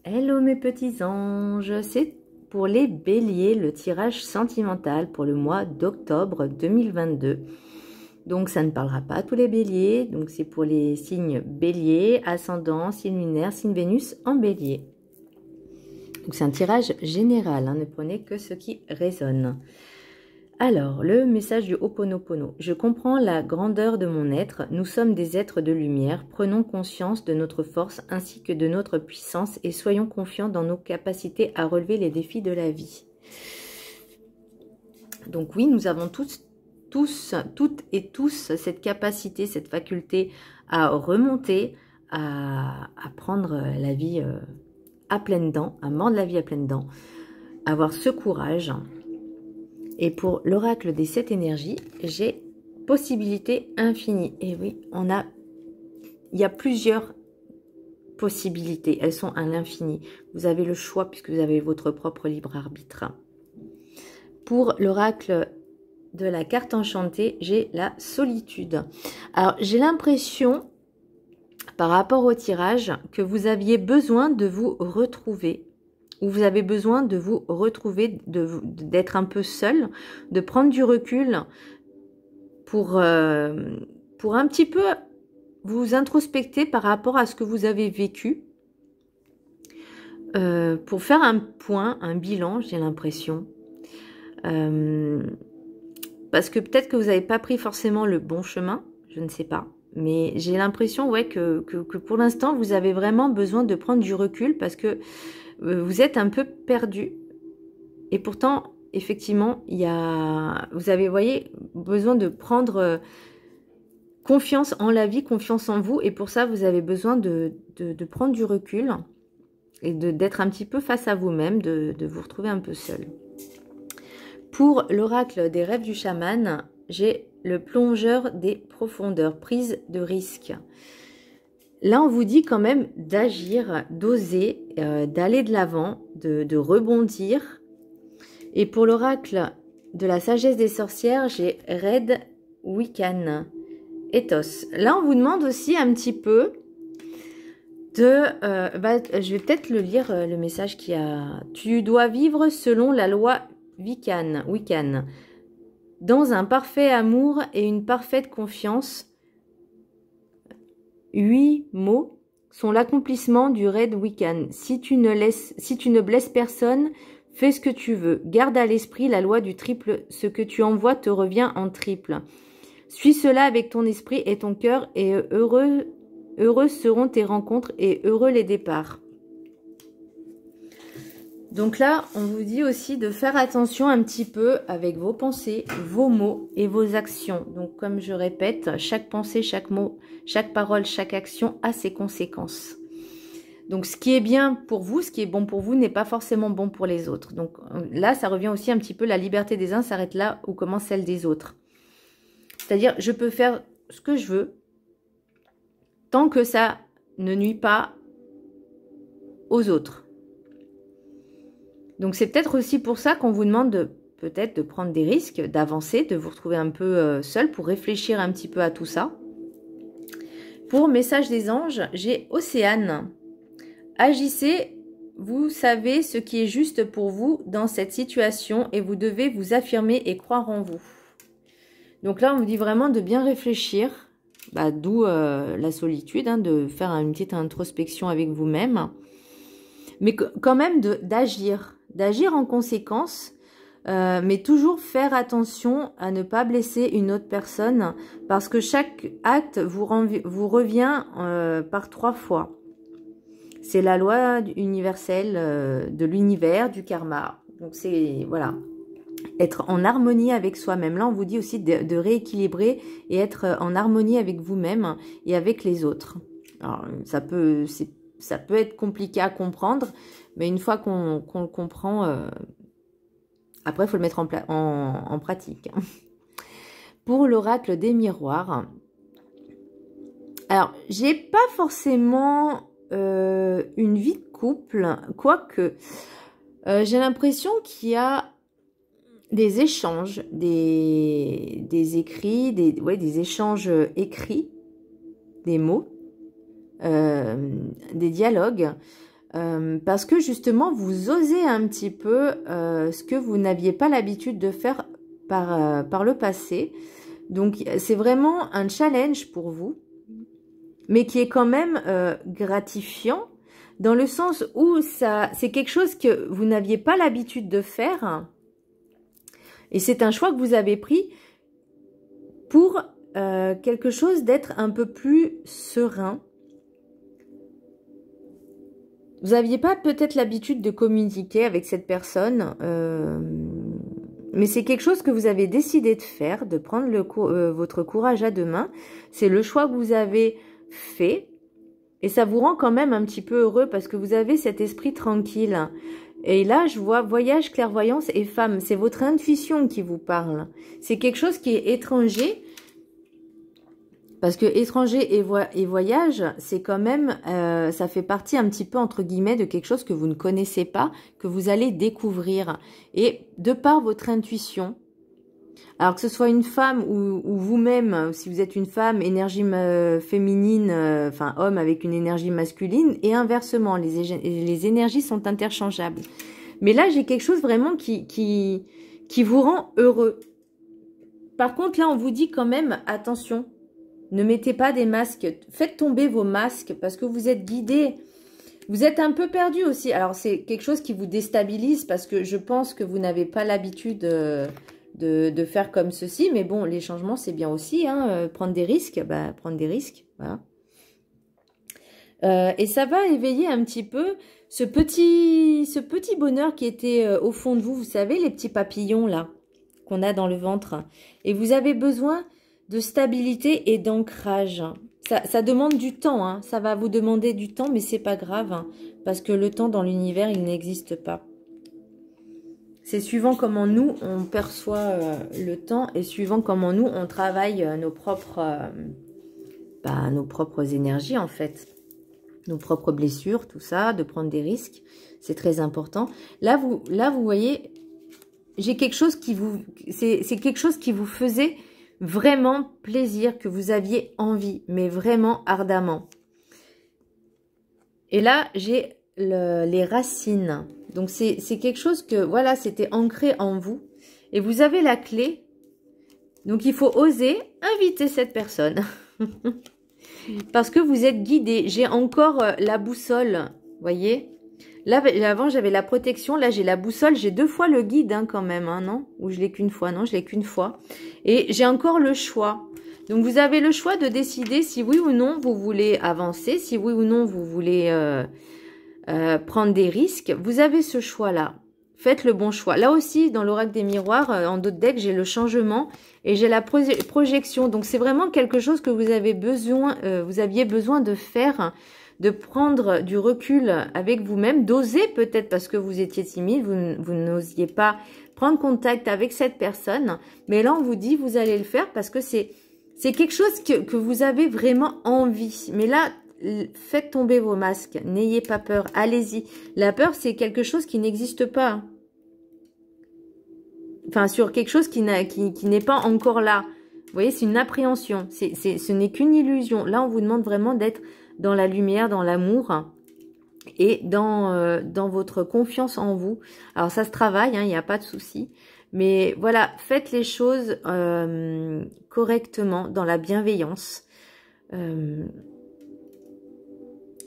Hello mes petits anges, c'est pour les béliers le tirage sentimental pour le mois d'octobre 2022. Donc ça ne parlera pas à tous les béliers, donc c'est pour les signes bélier, ascendant, signe lunaire, signe Vénus en bélier. Donc c'est un tirage général, ne prenez que ce qui résonne. Alors, le message du Ho'oponopono. Je comprends la grandeur de mon être. Nous sommes des êtres de lumière. Prenons conscience de notre force ainsi que de notre puissance et soyons confiants dans nos capacités à relever les défis de la vie. Donc oui, nous avons toutes et tous cette capacité, cette faculté à remonter, à prendre la vie à pleines dents, à mordre la vie à pleines dents, avoir ce courage. Et pour l'oracle des 7 énergies, j'ai possibilité infinie. Et oui, il y a plusieurs possibilités. Elles sont à l'infini. Vous avez le choix puisque vous avez votre propre libre arbitre. Pour l'oracle de la carte enchantée, j'ai la solitude. Alors, j'ai l'impression, par rapport au tirage, que vous aviez besoin de vous retrouver. Où vous avez besoin de vous retrouver, d'être un peu seul, de prendre du recul pour un petit peu vous introspecter par rapport à ce que vous avez vécu, pour faire un point, un bilan, j'ai l'impression. Parce que peut-être que vous n'avez pas pris forcément le bon chemin, je ne sais pas. Mais j'ai l'impression que pour l'instant, vous avez vraiment besoin de prendre du recul parce que vous êtes un peu perdu. Et pourtant, effectivement, vous avez, voyez, besoin de prendre confiance en la vie, confiance en vous. Et pour ça, vous avez besoin de prendre du recul et d'être un petit peu face à vous-même, de vous retrouver un peu seul. Pour l'oracle des rêves du chaman, j'ai le plongeur des profondeurs, prise de risque. Là, on vous dit quand même d'agir, d'oser, d'aller de l'avant, de rebondir. Et pour l'oracle de la sagesse des sorcières, j'ai Red Wiccan, Ethos. Là, on vous demande aussi un petit peu de... je vais peut-être le lire, le message qu'il y a. Tu dois vivre selon la loi Wiccan, dans un parfait amour et une parfaite confiance. 8 mots sont l'accomplissement du Red Wiccan. Si tu ne blesses personne, fais ce que tu veux. Garde à l'esprit la loi du triple. Ce que tu envoies te revient en triple. Suis cela avec ton esprit et ton cœur et heureux seront tes rencontres et heureux les départs. Donc là, on vous dit aussi de faire attention un petit peu avec vos pensées, vos mots et vos actions. Donc comme je répète, chaque pensée, chaque mot, chaque parole, chaque action a ses conséquences. Donc ce qui est bien pour vous, ce qui est bon pour vous n'est pas forcément bon pour les autres. Donc là, ça revient aussi un petit peu, la liberté des uns s'arrête là où commence celle des autres. C'est-à-dire, je peux faire ce que je veux tant que ça ne nuit pas aux autres. Donc c'est peut-être aussi pour ça qu'on vous demande peut-être de prendre des risques, d'avancer, de vous retrouver un peu seul pour réfléchir un petit peu à tout ça. Pour message des anges, j'ai Océane. Agissez, vous savez ce qui est juste pour vous dans cette situation et vous devez vous affirmer et croire en vous. Donc là, on vous dit vraiment de bien réfléchir, d'où la solitude, de faire une petite introspection avec vous-même. Mais quand même d'agir en conséquence, mais toujours faire attention à ne pas blesser une autre personne parce que chaque acte vous revient par 3 fois. C'est la loi universelle de l'univers, du karma. Donc c'est, voilà, être en harmonie avec soi-même. Là, on vous dit aussi de rééquilibrer et être en harmonie avec vous-même et avec les autres. Alors, ça peut être compliqué à comprendre, mais une fois qu'on le comprend, après, il faut le mettre en pratique. Pour l'oracle des miroirs, alors, j'ai pas forcément une vie de couple, quoique j'ai l'impression qu'il y a des échanges, des écrits, des échanges écrits, des mots, des dialogues. parce que justement, vous osez un petit peu ce que vous n'aviez pas l'habitude de faire par le passé. Donc, c'est vraiment un challenge pour vous, mais qui est quand même gratifiant, dans le sens où c'est quelque chose que vous n'aviez pas l'habitude de faire, et c'est un choix que vous avez pris pour quelque chose d'être un peu plus serein. Vous n'aviez pas peut-être l'habitude de communiquer avec cette personne, mais c'est quelque chose que vous avez décidé de faire, de prendre votre courage à deux mains. C'est le choix que vous avez fait, et ça vous rend quand même un petit peu heureux parce que vous avez cet esprit tranquille. Et là, je vois voyage, clairvoyance et femme. C'est votre intuition qui vous parle. C'est quelque chose qui est étranger. Parce que étranger et voyage, c'est quand même, ça fait partie un petit peu entre guillemets de quelque chose que vous ne connaissez pas, que vous allez découvrir. Et de par votre intuition, alors que ce soit une femme ou vous-même, si vous êtes une femme, énergie féminine, enfin homme avec une énergie masculine, et inversement, les énergies sont interchangeables. Mais là, j'ai quelque chose vraiment qui vous rend heureux. Par contre, là, on vous dit quand même, attention, ne mettez pas des masques, faites tomber vos masques parce que vous êtes guidé. Vous êtes un peu perdu aussi. Alors, c'est quelque chose qui vous déstabilise parce que je pense que vous n'avez pas l'habitude de faire comme ceci. Mais bon, les changements, c'est bien aussi. Hein, prendre des risques, prendre des risques. Voilà. Et ça va éveiller un petit peu ce petit bonheur qui était au fond de vous. Vous savez, les petits papillons là qu'on a dans le ventre. Et vous avez besoin de stabilité et d'ancrage. Ça demande du temps, hein. Ça va vous demander du temps, mais c'est pas grave, hein, parce que le temps dans l'univers, il n'existe pas. C'est suivant comment nous, on perçoit le temps et suivant comment nous, on travaille nos propres énergies, en fait. Nos propres blessures, tout ça, de prendre des risques. C'est très important. Là, vous voyez, j'ai quelque chose qui vous... C'est quelque chose qui vous faisait vraiment plaisir, que vous aviez envie, mais vraiment ardemment. Et là, j'ai les racines. Donc, c'est quelque chose que, voilà, c'était ancré en vous. Et vous avez la clé. Donc, il faut oser inviter cette personne. Parce que vous êtes guidé. J'ai encore la boussole, voyez. Là, avant, j'avais la protection. Là, j'ai la boussole. J'ai 2 fois le guide, hein, quand même, hein, non? Ou je l'ai qu'une fois? Non, je l'ai qu'une fois. Et j'ai encore le choix. Donc, vous avez le choix de décider si oui ou non vous voulez avancer, si oui ou non vous voulez prendre des risques. Vous avez ce choix-là. Faites le bon choix. Là aussi, dans l'oracle des miroirs, en d'autres decks, j'ai le changement et j'ai la projection. Donc, c'est vraiment quelque chose que vous aviez besoin de faire, de prendre du recul avec vous-même, d'oser peut-être parce que vous étiez timide, vous n'osiez pas prendre contact avec cette personne. Mais là, on vous dit, vous allez le faire parce que c'est quelque chose que vous avez vraiment envie. Mais là, faites tomber vos masques. N'ayez pas peur. Allez-y. La peur, c'est quelque chose qui n'existe pas. Enfin, sur quelque chose qui n'est pas encore là. Vous voyez, c'est une appréhension. Ce n'est qu'une illusion. Là, on vous demande vraiment d'être dans la lumière, dans l'amour et dans votre confiance en vous. Alors, ça se travaille, hein, il n'y a pas de souci. Mais voilà, faites les choses correctement, dans la bienveillance.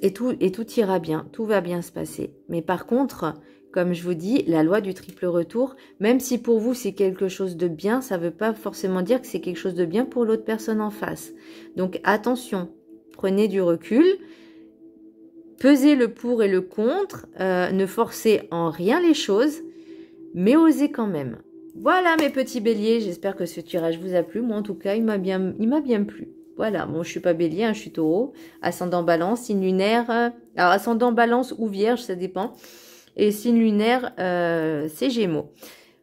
Et tout ira bien, tout va bien se passer. Mais par contre, comme je vous dis, la loi du triple retour, même si pour vous c'est quelque chose de bien, ça ne veut pas forcément dire que c'est quelque chose de bien pour l'autre personne en face. Donc attention, prenez du recul, pesez le pour et le contre, ne forcez en rien les choses, mais osez quand même. Voilà mes petits béliers, j'espère que ce tirage vous a plu. Moi en tout cas, il m'a bien plu. Voilà, bon, je suis pas bélier, hein, je suis taureau, ascendant balance, signe lunaire, alors ascendant balance ou vierge, ça dépend. Et signe lunaire, c'est gémeaux.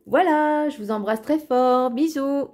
Voilà, je vous embrasse très fort, bisous.